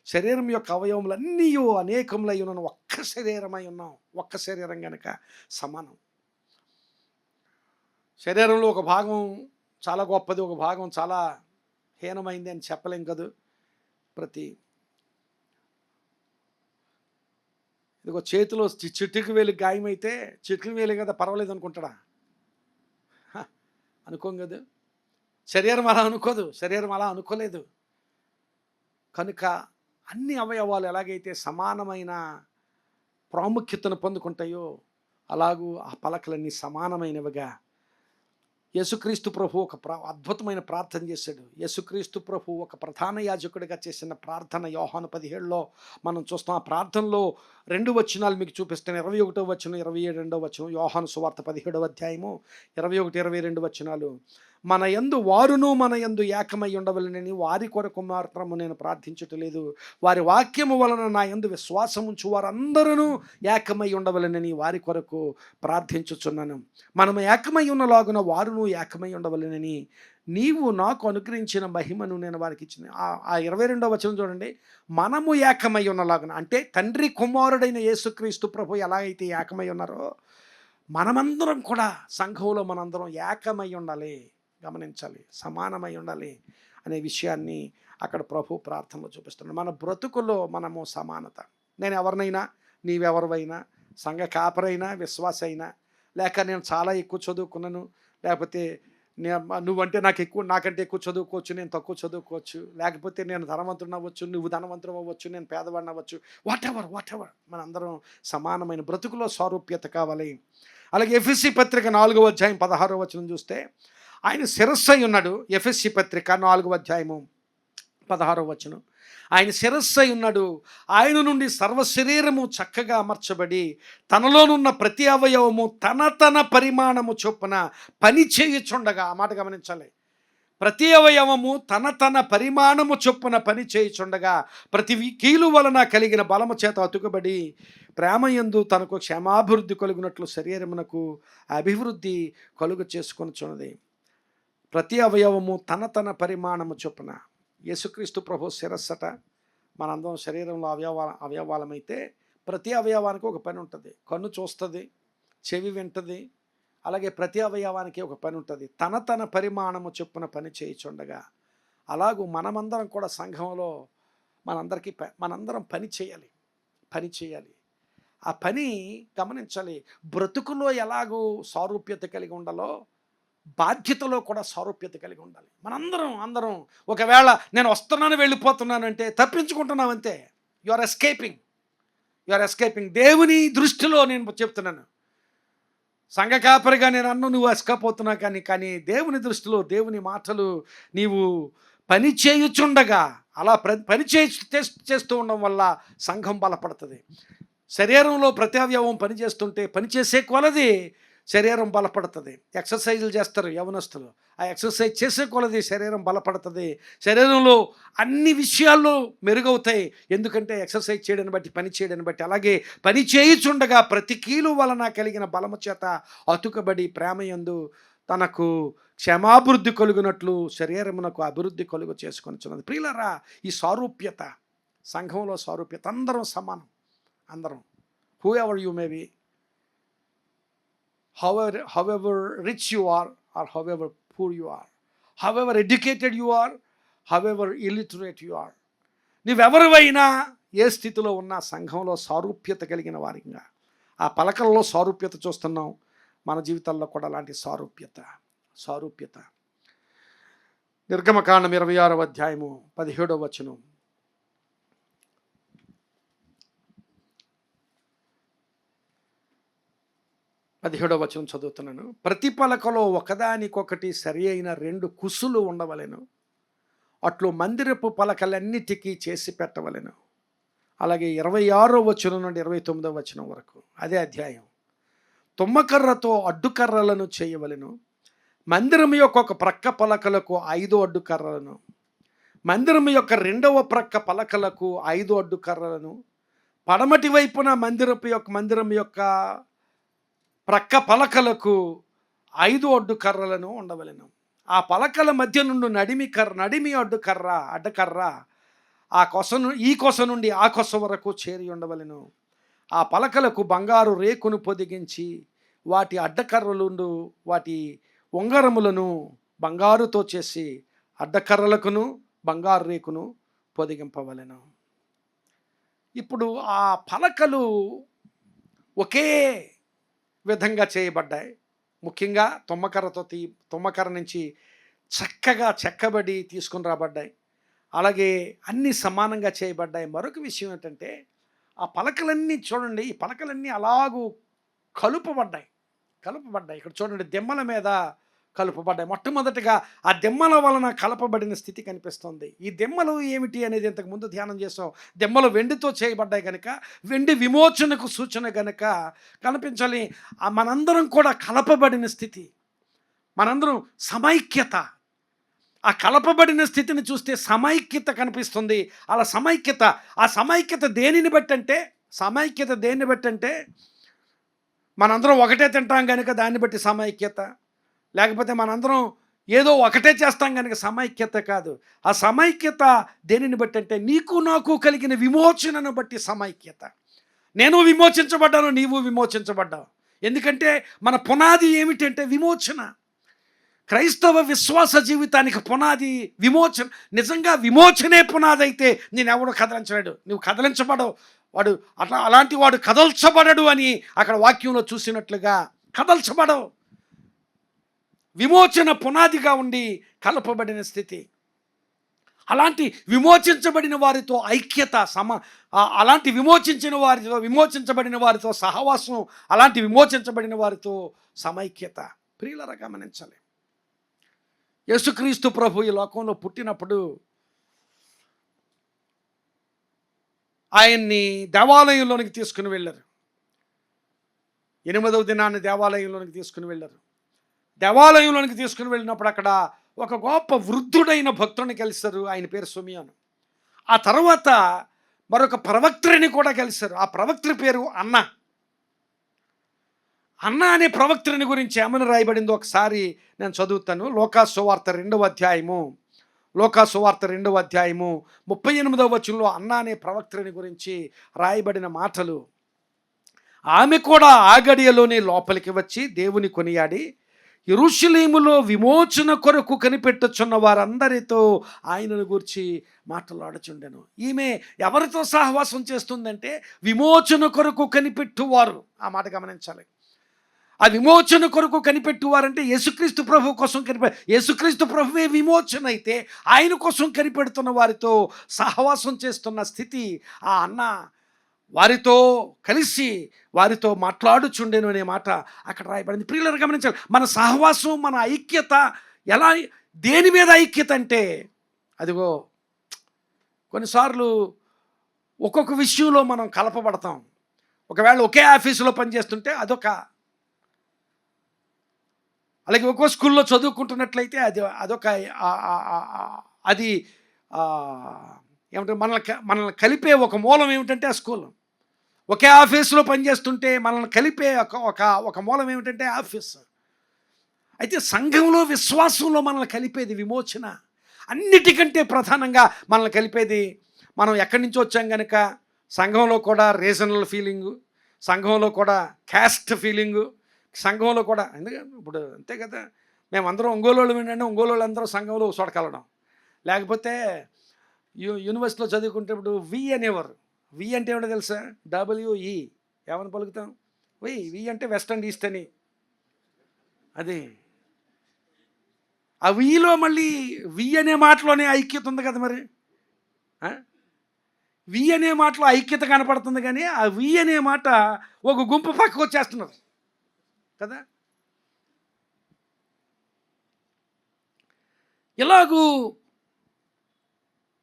శరీరం యొక్క అవయవములన్నీ అనేకములై ఉన్నను ఒక్క శరీరమై ఉన్నాం. ఒక్క శరీరం కనుక సమానం. శరీరంలో ఒక భాగం చాలా గొప్పది, ఒక భాగం చాలా హీనమైంది అని చెప్పలేం కదా. ఇదిగో చేతిలో చిటికి వేలు గాయమైతే చిటికి వేలు కదా పర్వాలేదు అనుకుంటాడా? అనుకోం కదా. శరీరం అలా అనుకోలేదు. కనుక అన్ని అవయవాలు ఎలాగైతే సమానమైన ప్రాముఖ్యతను పొందుకుంటాయో, అలాగూ ఆ పలకలన్నీ సమానమైనవిగా యేసుక్రీస్తు ప్రభు ఒక అద్భుతమైన ప్రార్థన చేశాడు. యేసుక్రీస్తు ప్రభు ఒక ప్రధాన యాజకుడిగా చేసిన ప్రార్థన యోహాను 17లో మనం చూస్తాం. ఆ ప్రార్థనలో 2 వచనాలు మీకు చూపిస్తాను. 21వ వచనం, 22వ వచనం. యోహాను సువార్త 17వ అధ్యాయము 21, 22 వచనాలు. మన యందు వారును మన యందు ఏకమై ఉండవలెనని వారి కొరకు మాత్రము నేను ప్రార్థించుటలేదు, వారి వాక్యము వలన నా యందు విశ్వాసం ఉంచు వారందరూ ఏకమై ఉండవలెనని వారి కొరకు ప్రార్థించుచున్నాను. మనము ఏకమై ఉన్నలాగున వారును ఏకమై ఉండవలెనని నీవు నాకు అనుగ్రహించిన మహిమను నేను వారికి ఇచ్చిన. ఆ 22వ వచనం చూడండి. మనము ఏకమై ఉన్నలాగున అంటే తండ్రి కుమారుడైన యేసుక్రీస్తు ప్రభు ఎలా అయితే ఏకమై ఉన్నారో మనమందరం కూడా సంఘంలో మనందరం ఏకమై ఉండాలి, గమనించాలి, సమానమై ఉండాలి అనే విషయాన్ని అక్కడ ప్రభు ప్రార్థనలో చూపిస్తున్నాడు. మన బ్రతుకులో మనము సమానత. నేను ఎవరినైనా, నీవెవరివైనా, సంఘ కాపరైనా, విశ్వాస అయినా, లేక నేను చాలా ఎక్కువ చదువుకున్నాను, లేకపోతే నువ్వంటే నాకంటే ఎక్కువ చదువుకోవచ్చు, నేను తక్కువ చదువుకోవచ్చు, లేకపోతే నేను ధనవంతుడు అవ్వచ్చు, నువ్వు ధనవంతుడు అవ్వచ్చు, నేను పేదవాడిని అవ్వచ్చు, వాట్ ఎవర్ మనందరం సమానమైన బ్రతుకులో సారూప్యత కావాలి. అలాగే ఎఫెసీ పత్రిక 4వ అధ్యాయం 16వ వచనం చూస్తే ఆయన శిరస్సు అయి ఉన్నాడు. ఎఫెసీ పత్రిక 4వ అధ్యాయము 16వ వచనం. ఆయన శిరస్సు అయి ఉన్నాడు. ఆయన నుండి సర్వశరీరము చక్కగా అమర్చబడి తనలోనున్న ప్రతి అవయవము తన పరిమాణము చొప్పున పని చేయుచుండగా, ఆ మాట గమనించాలి, ప్రతి అవయవము తన పరిమాణము చొప్పున పని చేయుచుండగా ప్రతి కీలు వలన కలిగిన బలము చేత అతుకబడి ప్రేమయందు తనకు క్షేమాభివృద్ధి కలుగునట్లు శరీరమునకు అభివృద్ధి కలుగు చేసుకొనుచున్నది. ప్రతి అవయవము తన పరిమాణము చొప్పున. యేసుక్రీస్తు ప్రభు శిరస్సట, మనందరం శరీరంలో అవయవాలమైతే ప్రతి అవయవానికి ఒక పని ఉంటుంది. కన్ను చూస్తుంది, చెవి వింటుంది, అలాగే ప్రతి అవయవానికి ఒక పని ఉంటుంది. తన పరిమాణము చొప్పున పని చేయుచుండగా అలాగూ మనమందరం కూడా సంఘంలో మనందరం పని చేయాలి. ఆ పని గమనించాలి. బ్రతుకులో ఎలాగూ సారూప్యత కలిగి ఉండాలో బాధ్యతలో కూడా సారూప్యత కలిగి ఉండాలి. అందరం ఒకవేళ నేను వస్తున్నాను వెళ్ళిపోతున్నాను అంటే తప్పించుకుంటున్నావు అంతే. You are escaping. దేవుని దృష్టిలో నేను చెప్తున్నాను, సంఘ కాపరిగా నేను నువ్వు ఎస్కేప్ అవుతున్నా కానీ దేవుని దృష్టిలో దేవుని మాటలు నీవు పని చేయుచుండగా అలా పని చేస్తూ ఉండడం వల్ల సంఘం బలపడుతుంది. శరీరంలో ప్రతి అవయవం పనిచేస్తుంటే పనిచేసే కొలది శరీరం బలపడుతుంది. ఎక్సర్సైజులు చేస్తారు యవనస్తులు, ఆ ఎక్సర్సైజ్ చేసే కొలది శరీరం బలపడుతుంది. శరీరంలో అన్ని విషయాల్లో మెరుగవుతాయి, ఎందుకంటే ఎక్సర్సైజ్ చేయడాన్ని బట్టి, పని చేయడాన్ని బట్టి. అలాగే పని చేయుచుండగా ప్రతి కీలు వలన కలిగిన బలము చేత అతుకబడి ప్రేమయందు తనకు క్షేమాభివృద్ధి కలుగునట్లు శరీరమునకు అభివృద్ధి కలుగు చేసుకొనిచున్నది. ప్రియులారా, ఈ సారూప్యత, సంఘంలో సారూప్యత, అందరం సమానం. అందరం, who ever you may B, however rich you are or however poor you are, however educated you are, however illiterate you are, నీవెవరివైనా ఏ స్థితిలో ఉన్నా సంఘంలో సారూప్యత కలిగిన వారిగా. ఆ పలకల్లో సారూప్యత చూస్తున్నాం, మన జీవితాల్లో కూడా అలాంటి సారూప్యత. నిర్గమకాండం 26వ అధ్యాయము 17వ వచనం. 17వ వచనం చదువుతున్నాను. ప్రతి పలకలో ఒకదానికొకటి సరి అయిన 2 కుసులు ఉండవలెను, అట్లు మందిరపు పలకలన్నిటికీ చేసి పెట్టవలెను. అలాగే 26వ వచనం నుండి 29వ వచనం వరకు అదే అధ్యాయం. తుమ్మకర్రతో అడ్డుకర్రలను చేయవలెను. మందిరం యొక్క ఒక ప్రక్క పలకలకు 5 అడ్డుకర్రలను, మందిరం యొక్క 2వ ప్రక్క పలకలకు 5 అడ్డుకర్రలను, పడమటి వైపున మందిరం యొక్క ప్రక్క పలకలకు 5 అడ్డుకర్రలను ఉండవలెను. ఆ పలకల మధ్య నుండి నడిమి అడ్డకర్ర ఈ కొస నుండి ఆ కొస వరకు చేరి ఉండవలెను. ఆ పలకలకు బంగారు రేకును పొదిగించి వాటి అడ్డకర్రలుండు వాటి ఉంగరములను బంగారుతో చేసి అడ్డకర్రలకును బంగారు రేకును పొదిగింపవలెను. ఇప్పుడు ఆ పలకలు ఒకే విధంగా చేయబడ్డాయి. ముఖ్యంగా తుమ్మకర్ర నుంచి చక్కగా చెక్కబడి తీసుకుని రాబడ్డాయి. అలాగే అన్నీ సమానంగా చేయబడ్డాయి. మరొక విషయం ఏంటంటే, ఆ పలకలన్నీ చూడండి, ఈ పలకలన్నీ అలాగూ కలుపబడ్డాయి. ఇక్కడ చూడండి, దిమ్మల మీద కలుపబడ్డాయి. మొట్టమొదటిగా ఆ దెమ్మల వలన కలపబడిన స్థితి కనిపిస్తుంది. ఈ దెమ్మలు ఏమిటి అనేది ఇంతకుముందు ధ్యానం చేసాం. దెమ్మలు వెండితో చేయబడ్డాయి కనుక వెండి విమోచనకు సూచన కనుక కనిపించాలి. మనందరం కూడా కలపబడిన స్థితి, మనందరం సమైక్యత. ఆ కలపబడిన స్థితిని చూస్తే సమైక్యత కనిపిస్తుంది. అలా సమైక్యత, ఆ సమైక్యత దేనిని బట్టి అంటే మనందరం ఒకటే తింటాం కనుక దాన్ని బట్టి సమైక్యత, లేకపోతే మనందరం ఏదో ఒకటే చేస్తాం కనుక సమైక్యత కాదు. ఆ సమైక్యత దేనిని బట్టి అంటే నీకు నాకు కలిగిన విమోచనను బట్టి సమైక్యత. నేను విమోచించబడ్డాను, నీవు విమోచించబడ్డావు. ఎందుకంటే మన పునాది ఏమిటంటే విమోచన. క్రైస్తవ విశ్వాస జీవితానికి పునాది విమోచన. నిజంగా విమోచనే పునాది అయితే నేనెవడు కదలించలేడు. నువ్వు కదలించబడవు. అలాంటి వాడు కదల్చబడడు అని అక్కడ వాక్యంలో చూసినట్లుగా కదల్చబడవు. విమోచన పునాదిగా ఉండి కలపబడిన స్థితి. అలాంటి విమోచించబడిన వారితో ఐక్యత, అలాంటి విమోచించబడిన వారితో సహవాసం, అలాంటి విమోచించబడిన వారితో సమైక్యత. ప్రియులారా గమనించాలి, యేసుక్రీస్తు ప్రభు ఈ లోకంలో పుట్టినప్పుడు ఆయన్ని దేవాలయంలోనికి తీసుకుని వెళ్ళారు. 8వ దినాన్ని దేవాలయంలోనికి తీసుకుని వెళ్ళారు. దేవాలయంలోనికి తీసుకుని వెళ్ళినప్పుడు అక్కడ ఒక గొప్ప వృద్ధుడైన భక్తుడిని కలిశారు. ఆయన పేరు సిమియోను. ఆ తర్వాత మరొక ప్రవక్త్రిని కూడా కలిశారు. ఆ ప్రవక్త్రి పేరు అన్న. అన్న అనే ప్రవక్త్రిని గురించి ఏమని రాయబడిందో ఒకసారి నేను చదువుతాను. లోకాసు సువార్త 2వ అధ్యాయము 38వ వచనంలో అన్న అనే ప్రవక్త్రిని గురించి రాయబడిన మాటలు. ఆమె కూడా ఆ గడియలోనే లోపలికి వచ్చి దేవుని కొనియాడి యెరూషలేములో విమోచన కొరకు కనిపెట్టుచున్న వారందరితో ఆయనను గూర్చి మాట్లాడుచుండెను. ఈమె ఎవరితో సహవాసం చేస్తుందంటే విమోచన కొరకు కనిపెట్టువారు. ఆ మాట గమనించాలి. ఆ విమోచన కొరకు కనిపెట్టువారంటే యేసుక్రీస్తు ప్రభు కోసం యేసుక్రీస్తు ప్రభువే విమోచన అయితే ఆయన కోసం కనిపెడుతున్న వారితో సహవాసం చేస్తున్న స్థితి ఆ అన్న వారితో కలిసి వారితో మాట్లాడుచుండెను అనే మాట అక్కడ రాయబడింది. ప్రియులను గమనించాలి, మన సహవాసం, మన ఐక్యత ఎలా, దేని మీద ఐక్యత అంటే అదిగో కొన్నిసార్లు ఒక్కొక్క విషయంలో మనం కలపబడతాం. ఒకవేళ ఒకే ఆఫీసులో పనిచేస్తుంటే అలాగే ఒక్కో స్కూల్లో చదువుకుంటున్నట్లయితే అది ఏమంటే మనల్ని కలిపే ఒక మూలం ఏమిటంటే ఆ స్కూల్. ఒకే ఆఫీసులో పనిచేస్తుంటే మనల్ని కలిపే ఒక మూలం ఏమిటంటే ఆఫీస్. అయితే సంఘంలో, విశ్వాసంలో మనల్ని కలిపేది విమోచన. అన్నిటికంటే ప్రధానంగా మనల్ని కలిపేది మనం ఎక్కడి నుంచి వచ్చాం కనుక సంఘంలో కూడా రీజనల్ ఫీలింగు, సంఘంలో కూడా క్యాస్ట్ ఫీలింగు, సంఘంలో కూడా ఎందుకంటే ఇప్పుడు అంతే కదా, మేమందరం ఒంగోలు ఏంటంటే ఒంగోలు అందరూ సంఘంలో సొడకలడం. లేకపోతే యూనివర్సిటీలో చదువుకుంటేప్పుడు వి అనేవారు. వి అంటే ఏమిటో తెలుసా? WE ఏమని పలుకుతాం? వి అంటే వెస్ట్ అండ్ ఈస్ట్ అని. అది ఆ విలో మళ్ళీ వి అనే మాటలోనే ఐక్యత ఉంది కదా. మరి వి అనే మాటలో ఐక్యత కనపడుతుంది, కానీ ఆ వి అనే మాట ఒక గుంపు పక్కకు వచ్చేస్తున్నారు కదా. ఇలాగూ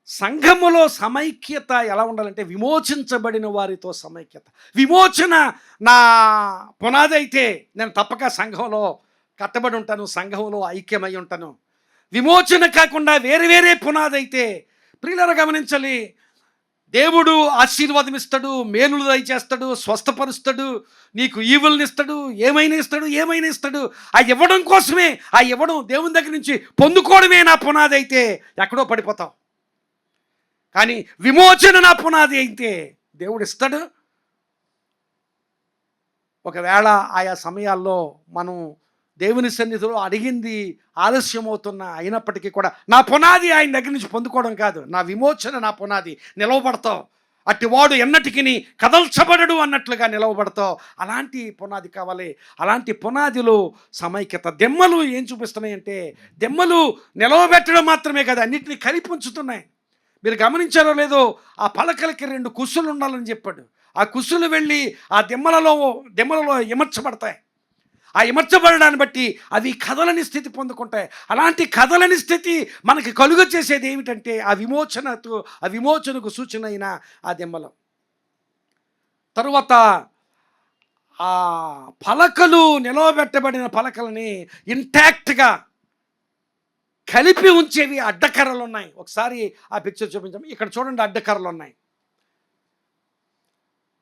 సంఘములో సమైక్యత ఎలా ఉండాలంటే విమోచించబడిన వారితో సమైక్యత. విమోచన నా పునాది అయితే నేను తప్పక సంఘంలో కట్టబడి ఉంటాను, సంఘంలో ఐక్యమై ఉంటాను. విమోచన కాకుండా వేరే పునాది అయితే ప్రియులారా గమనించాలి, దేవుడు ఆశీర్వాదం ఇస్తాడు, మేలులు దయచేస్తాడు, స్వస్థపరుస్తాడు, నీకు ఈవుల్ని ఇస్తాడు, ఏమైనా ఇస్తాడు. ఆ ఇవ్వడం కోసమే, ఆ ఇవ్వడం దేవుని దగ్గర నుంచి పొందుకోవడమే నా పునాది అయితే ఎక్కడో పడిపోతావు. కానీ విమోచన నా పునాది అయితే దేవుడు ఇస్తాడు. ఒకవేళ ఆయా సమయాల్లో మనం దేవుని సన్నిధిలో అడిగింది ఆలస్యం అయినప్పటికీ కూడా నా పునాది ఆయన దగ్గర నుంచి పొందుకోవడం కాదు, నా విమోచన నా పునాది. నిలవబడతావు, అట్టివాడు ఎన్నటికి కదల్చబడడు అన్నట్లుగా నిలవబడతావు. అలాంటి పునాది కావాలి. అలాంటి పునాదిలో సమైక్యత. దెమ్మలు ఏం చూపిస్తున్నాయంటే దెమ్మలు నిలవబెట్టడం మాత్రమే కాదు, అన్నింటినీ కలిపి ఉంచుతున్నాయి. మీరు గమనించారో లేదో, ఆ పలకలకి 2 కుస్సులు ఉండాలని చెప్పాడు. ఆ కుస్సులు వెళ్ళి ఆ దెమ్మలలో ఇమర్చబడతాయి. ఆ ఇమర్చబడడాన్ని బట్టి అవి కదలని స్థితి పొందుకుంటాయి. అలాంటి కదలని స్థితి మనకి కలుగ చేసేది ఏమిటంటే ఆ విమోచనకు సూచన అయిన ఆ దెమ్మలం. తరువాత ఆ పలకలు, నిలవబెట్టబడిన పలకలని ఇంటాక్ట్గా కలిపి ఉంచేవి అడ్డకర్రలు ఉన్నాయి. ఒకసారి ఆ పిక్చర్ చూపించాము. ఇక్కడ చూడండి, అడ్డకర్రలు ఉన్నాయి.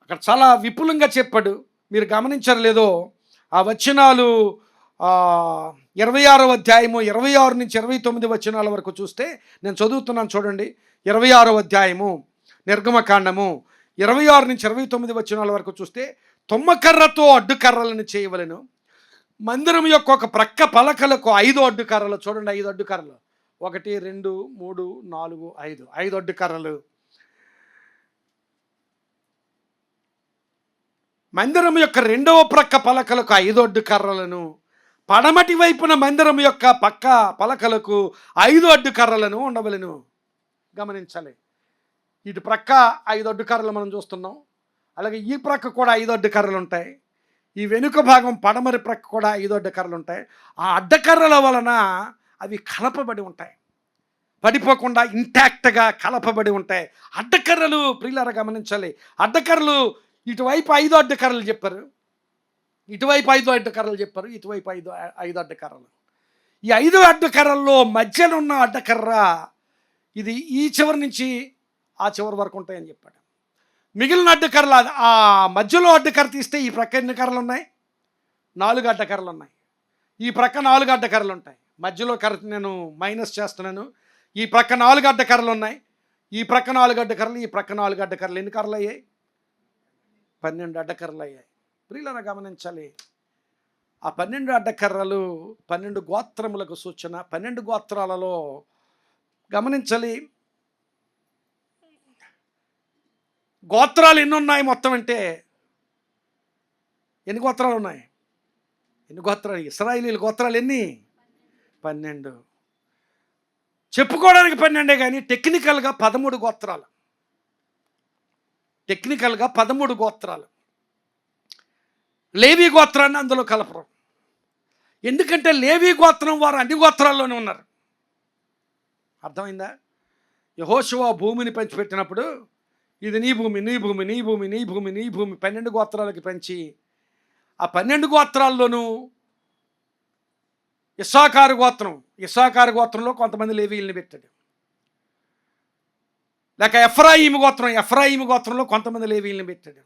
అక్కడ చాలా విపులంగా చెప్పాడు. మీరు గమనించారు లేదో, ఆ వచనాలు 26వ అధ్యాయము 26 నుంచి 29 వచనాల వరకు చూస్తే, నేను చదువుతున్నాను చూడండి. 26వ అధ్యాయము నిర్గమకాండము 26 నుంచి 29 వచనాల వరకు చూస్తే, తుమ్మకర్రతో అడ్డుకర్రలను చేయవలెను. మందిరం యొక్క ఒక ప్రక్క పలకలకు 5 అడ్డుకర్రలు. చూడండి, 5 అడ్డుకర్రలు. 1 2 3 4 5 అడ్డుకర్రలు. మందిరం యొక్క రెండవ ప్రక్క పలకలకు 5 అడ్డుకర్రలను, పడమటి వైపున మందిరం యొక్క పక్క పలకలకు 5 అడ్డుకర్రలను ఉండవలెను. గమనించాలి, ఇటు ప్రక్క 5 అడ్డుకర్రలు మనం చూస్తున్నాం. అలాగే ఈ ప్రక్క కూడా 5 అడ్డుకర్రలు ఉంటాయి. ఈ వెనుక భాగం పడమరి ప్రక్క కూడా 5 అడ్డకర్రలు ఉంటాయి. ఆ అడ్డకర్రల వలన అవి కలపబడి ఉంటాయి, పడిపోకుండా ఇంటాక్ట్గా కలపబడి ఉంటాయి. అడ్డకర్రలు ప్రియులారా గమనించాలి. అడ్డకర్రలు ఇటువైపు 5 అడ్డకర్రలు చెప్పారు, ఇటువైపు 5 అడ్డకర్రలు చెప్పారు, ఇటువైపు 5 అడ్డకర్రలు. ఈ 5 అడ్డకర్రల్లో మధ్యలో ఉన్న అడ్డకర్ర ఇది ఈ చివరి నుంచి ఆ చివరి వరకు ఉంటాయని చెప్పాడు. మిగిలిన అడ్డకర్రలు ఆ మధ్యలో అడ్డకర్ర తీస్తే ఈ ప్రక్క ఎన్ని కర్రలు ఉన్నాయి? 4 అడ్డకర్రలు ఉన్నాయి. ఈ ప్రక్క 4 అడ్డకర్రలు ఉంటాయి. మధ్యలో కర్ర నేను మైనస్ చేస్తున్నాను. ఈ ప్రక్క 4 అడ్డకర్రలు ఉన్నాయి. ఈ ప్రక్క 4 అడ్డకర్రలు, ఈ ప్రక్క 4 అడ్డకర్రలు. ఎన్ని కర్రలు అయ్యాయి? 12 అడ్డకర్రలు అయ్యాయి. ప్రియులారా గమనించాలి, ఆ 12 అడ్డకర్రలు 12 గోత్రములకు సూచన. 12 గోత్రాలలో గమనించాలి, గోత్రాలు ఎన్ని ఉన్నాయి మొత్తం అంటే, ఎన్ని గోత్రాలు ఉన్నాయి? ఎన్ని గోత్రాలు? ఇశ్రాయేలీల గోత్రాలు ఎన్ని? 12. చెప్పుకోవడానికి 12 కానీ టెక్నికల్గా 13 గోత్రాలు. టెక్నికల్గా 13 గోత్రాలు. లేవీ గోత్రాన్ని అందులో కలపరు. ఎందుకంటే లేవీ గోత్రం వారు అన్ని గోత్రాల్లోనే ఉన్నారు. అర్థమైందా? యెహోషువ భూమిని పంచిపెట్టినప్పుడు ఇది నీ భూమి, నీ భూమి, నీ భూమి, నీ భూమి, నీ భూమి 12 గోత్రాలకి పంచి, ఆ 12 గోత్రాల్లోనూ ఇస్సాకారు గోత్రంలో కొంతమంది లేవీయుల్ని పెట్టాడు. లేక ఎఫ్రాయిము గోత్రంలో కొంతమంది లేవీయుల్ని పెట్టాడు.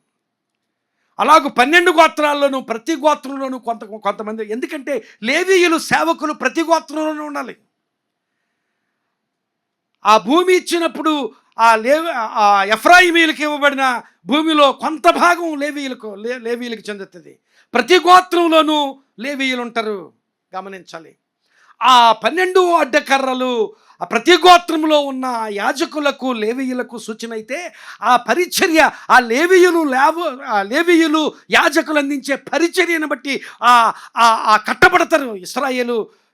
అలాగూ 12 గోత్రాల్లోనూ ప్రతి గోత్రంలోనూ కొంతమంది. ఎందుకంటే లేవీయులు సేవకులు ప్రతి గోత్రంలోనూ ఉండాలి. ఆ భూమి ఇచ్చినప్పుడు ఆ ఎఫ్రాయిమీయులకు ఇవ్వబడిన భూమిలో కొంత భాగం లేవీయులకు చెందుతుంది. ప్రతి గోత్రంలోనూ లేవీయులు ఉంటారు. గమనించాలి, ఆ 12 అడ్డకర్రలు ఆ ప్రతి గోత్రంలో ఉన్న యాజకులకు, లేవీయులకు సూచన అయితే, ఆ పరిచర్య, ఆ లేవీయులు యాజకులు అందించే పరిచర్యను బట్టి ఆ కట్టబడతారు.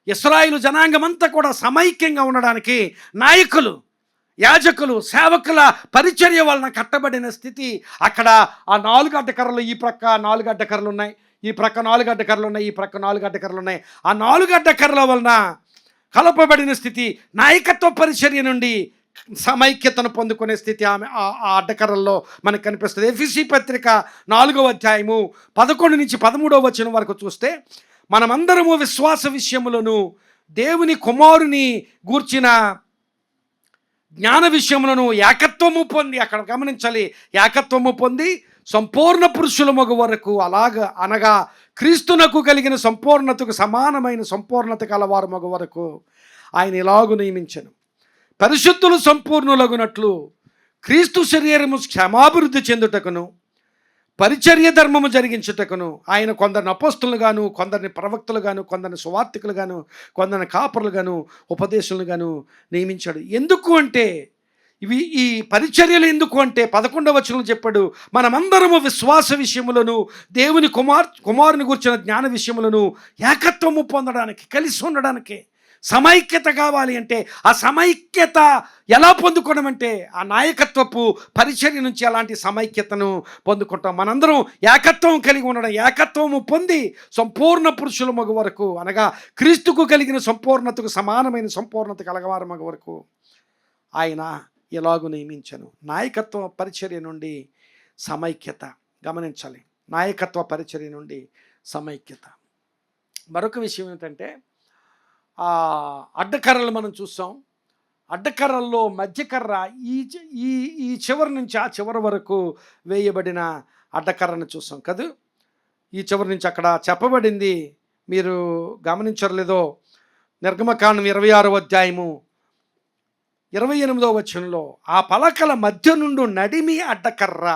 ఇశ్రాయేలు జనాంగమంతా కూడా సమైక్యంగా ఉండడానికి నాయకులు, యాజకులు, సేవకుల పరిచర్య వలన కట్టబడిన స్థితి. అక్కడ ఆ 4 అడ్డకర్రలు, ఈ ప్రక్క 4 అడ్డకర్రలు ఉన్నాయి, ఈ ప్రక్క 4 అడ్డకర్రలు ఉన్నాయి, ఈ ప్రక్క 4 అడ్డకర్రలు ఉన్నాయి. ఆ 4 అడ్డకర్రల వలన కలపబడిన స్థితి, నాయకత్వ పరిచర్య నుండి సమైక్యతను పొందుకునే స్థితి ఆ అడ్డకర్రల్లో మనకు కనిపిస్తుంది. ఎఫెసీ పత్రిక 4వ అధ్యాయము 11 నుంచి 13వ వచనం వరకు చూస్తే, మనమందరము విశ్వాస విషయములను దేవుని కుమారుని గూర్చిన జ్ఞాన విషయములను ఏకత్వము పొంది, అక్కడ గమనించాలి, ఏకత్వము పొంది సంపూర్ణ పురుషుల మగు వరకు, అనగా క్రీస్తునకు కలిగిన సంపూర్ణతకు సమానమైన సంపూర్ణత కలవారు మగు వరకు ఆయన ఇలాగు నియమించెను. పరిశుద్ధులు సంపూర్ణులగునట్లు క్రీస్తు శరీరము క్షమాభివృద్ధి చెందుటకును పరిచర్య ధర్మము జరిగించుటకును ఆయన కొందరిని అపోస్తులుగాను, కొందరిని ప్రవక్తలుగాను, కొందరిని సువార్తికులుగాను, కొందరిని కాపరులుగాను, ఉపదేశులుగాను నియమించాడు. ఎందుకు అంటే ఈ పరిచర్యలు ఎందుకు అంటే 11వ వచనంలో చెప్పాడు, మనమందరము విశ్వాస విషయములను దేవుని కుమారుని గురించిన జ్ఞాన విషయములను ఏకత్వము పొందడానికి, కలిసి ఉండడానికి. సమైక్యత కావాలి అంటే ఆ సమైక్యత ఎలా పొందుకోవడం అంటే ఆ నాయకత్వపు పరిచర్య నుంచి అలాంటి సమైక్యతను పొందుకుంటాం. మనందరం ఏకత్వం కలిగి ఉండడం, ఏకత్వము పొంది సంపూర్ణ పురుషుల మగ వరకు, అనగా క్రీస్తుకు కలిగిన సంపూర్ణతకు సమానమైన సంపూర్ణత కలగవారి మగ వరకు ఆయన ఎలాగూ నియమించను. నాయకత్వ పరిచర్య నుండి సమైక్యత గమనించాలి. నాయకత్వ పరిచర్య నుండి సమైక్యత. మరొక విషయం ఏంటంటే అడ్డకర్రలు మనం చూసాం. అడ్డకర్రల్లో మధ్యకర్ర ఈ చివరి నుంచి ఆ చివరి వరకు వేయబడిన అడ్డకర్రను చూసాం కదా. ఈ చివరి నుంచి అక్కడ చెప్పబడింది, మీరు గమనించలేదో, నిర్గమకాండం 26వ అధ్యాయము 28వ వచనంలో, ఆ పలకల మధ్య నుండి నడిమి అడ్డకర్ర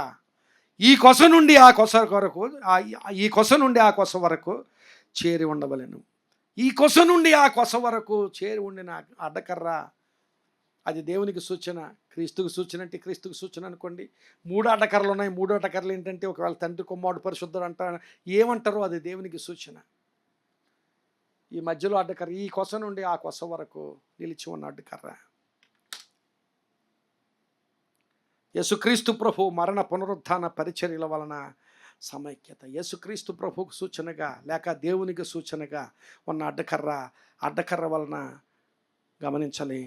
ఈ కొస నుండి ఆ కొస వరకు, ఈ కొస నుండి ఆ కొస వరకు చేరి ఉండవలెను. ఈ కొస నుండి ఆ కొస వరకు చేరి ఉండిన అడ్డకర్ర అది దేవునికి సూచన, క్రీస్తుకు సూచన. అంటే క్రీస్తుకు సూచన అనుకోండి. 3 అడ్డకర్రలు ఉన్నాయి. 3 అడ్డకర్రలు ఏంటంటే ఒకవేళ తండ్రి, కుమారుడు, పరిశుద్ధుడు అంటారు, ఏమంటారో అది దేవునికి సూచన. ఈ మధ్యలో అడ్డకర్ర ఈ కొస నుండి ఆ కొస వరకు నిలిచి ఉన్న అడ్డకర్ర యేసుక్రీస్తు ప్రభు మరణ పునరుత్థాన పరిచర్యల వలన సమైక్యత. యేసుక్రీస్తు ప్రభుకు సూచనగా లేక దేవునికి సూచనగా ఉన్న అడ్డకర్ర వలన గమనించాలి,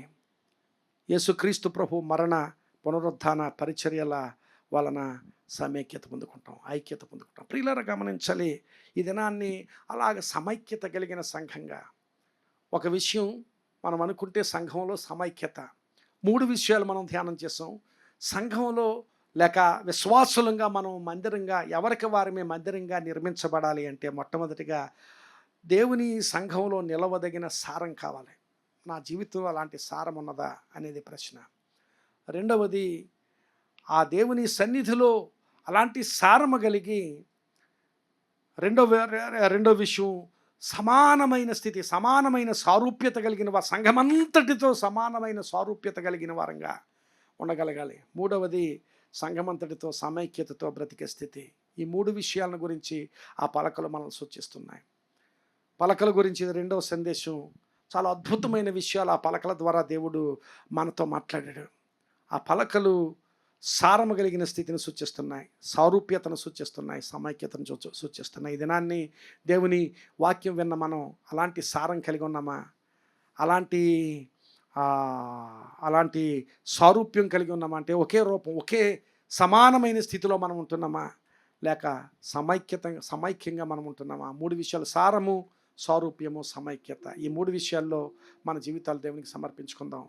యేసుక్రీస్తు ప్రభు మరణ పునరుత్థాన పరిచర్యల వలన సమైక్యత పొందుకుంటాం, ఐక్యత పొందుకుంటాం. ప్రియులారా గమనించాలి, ఈ దినాన్ని అలాగ సమైక్యత కలిగిన సంఘంగా ఒక విషయం మనం అనుకుంటే సంఘంలో సమైక్యత 3 విషయాలు మనం ధ్యానం చేసాం. సంఘంలో లేక విశ్వాసులంగా మనం మందిరంగా ఎవరికి వారమే మందిరంగా నిర్మించబడాలి అంటే మొట్టమొదటిగా దేవుని సంఘంలో నిలవదగిన సారం కావాలి. నా జీవితంలో అలాంటి సారం ఉన్నదా అనేది ప్రశ్న. రెండవది, ఆ దేవుని సన్నిధిలో అలాంటి సారము కలిగి రెండో విషయం సమానమైన స్థితి, సమానమైన సారూప్యత కలిగిన సంఘమంతటితో సమానమైన సారూప్యత కలిగిన వారంగా ఉండగలగాలి. మూడవది, సంఘమంతటితో సమైక్యతతో బ్రతికే స్థితి. ఈ 3 విషయాలను గురించి ఆ పలకలు మనల్ని సూచిస్తున్నాయి. పలకల గురించి రెండవ సందేశం, చాలా అద్భుతమైన విషయాలు ఆ పలకల ద్వారా దేవుడు మనతో మాట్లాడాడు. ఆ పలకలు సారము కలిగిన స్థితిని సూచిస్తున్నాయి, సారూప్యతను సూచిస్తున్నాయి, సమైక్యతను సూచిస్తున్నాయి. ఈ దినాన్ని దేవుని వాక్యం విన్న మనం అలాంటి సారం కలిగి ఉన్నామా? అలాంటి సారూప్యం కలిగి ఉన్నామా? అంటే ఒకే రూపం, ఒకే సమానమైన స్థితిలో మనం ఉంటున్నామా? లేక సమైక్యంగా మనం ఉంటున్నామా? 3 విషయాలు, సారము, సారూప్యము, సమైక్యత. ఈ 3 విషయాల్లో మన జీవితాలు దేవునికి సమర్పించుకుందాం.